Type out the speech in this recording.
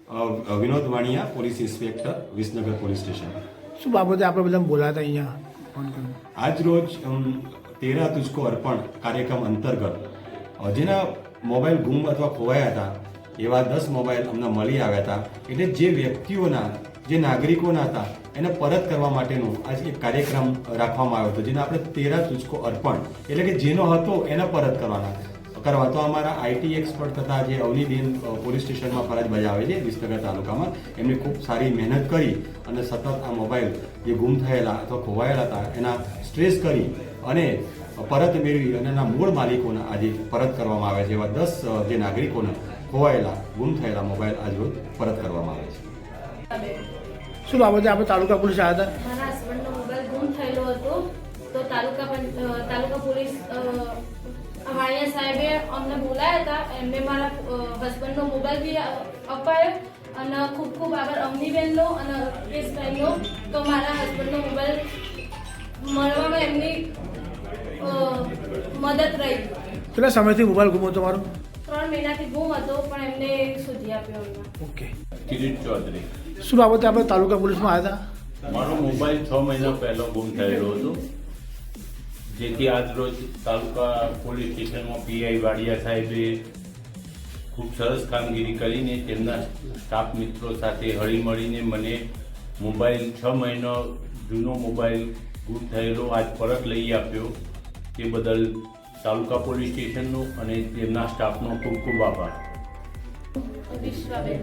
Vinod Vaniya, police inspector, Visnagar police station. શું બાબતે આપણે બધા બોલાતા અહીંયા ફોન કર્યો? આજ રોજ તેરા તુજકો અર્પણ કાર્યક્રમ અંતર્ગત જેના મોબાઈલ ગુમ અથવા ખોવાયા હતા એવા 10 મોબાઈલ અમને મળી આવ્યા હતા। એટલે જે વ્યક્તિઓના, જે નાગરિકોના હતા એને પરત કરવા માટેનો આજે એક કાર્યક્રમ રાખવામાં આવ્યો હતો, જેને આપણે તેરા તુજકો અર્પણ એટલે કે જેનો હતો એને પરત કરવા। તો અમારા આઈટી એક્સપર્ટ તથા જે અવનીબેન પોલીસ સ્ટેશનમાં ફરજ બજાવે છે વિસનગર તાલુકામાં, એમને ખૂબ સારી મહેનત કરી અને સતત આ મોબાઈલ જે ગુમ થયેલા અથવા ખોવાયેલા હતા એના સ્ટ્રેસ કરી અને પરત મેળવી અને એના મૂળ માલિકોને આજે પરત કરવામાં આવે છે। એવા 10 જે નાગરિકોને ખોવાયેલા, ગુમ થયેલા મોબાઈલ આજરોજ પરત કરવામાં આવે છે। શું બાબતે આપણે તાલુકા પોલીસ આવ્યા હતા? મારા હસબન્ડનો મોબાઈલ ગુમ થયેલો હતો, તો તાલુકા પોલીસ વાણિયા સાહેબે અમને બોલાયા હતા। એમને મારા હસબન્ડનો મોબાઈલ બી અપાયો અને ખૂબ ખૂબ આભાર અવનીબેનનો અને અલ્પેશભાઈનો, તો મારા હસબન્ડનો મોબાઈલ મળવામાં એમની મદદ રહી। કેટલા સમયથી મોબાઈલ ગુમ હતો તમારો? 3 મહિનાથી ગુમ હતો, પણ એમને શોધી આપ્યો અમને। ઓકે, કિરીટ ચૌધરી। શું બાબતે આપણે તાલુકા પોલીસમાં આવ્યા હતા? મારો મોબાઈલ 6 મહિના પહેલા ગુમ થયેલો હતો, જેથી આજ રોજ તાલુકા પોલીસ સ્ટેશનમાં પીઆઈ વાડિયા સાહેબે ખૂબ સરસ કામગીરી કરીને તેમના સ્ટાફ મિત્રો સાથે હળીમળીને મને મોબાઈલ 6 મહિનો જૂનો મોબાઈલ ગુમ થયેલો આજ પરત લઈ આપ્યો। તે બદલ તાલુકા પોલીસ સ્ટેશનનો અને તેમના સ્ટાફનો ખૂબ ખૂબ આભાર। વિશ્વાબેન।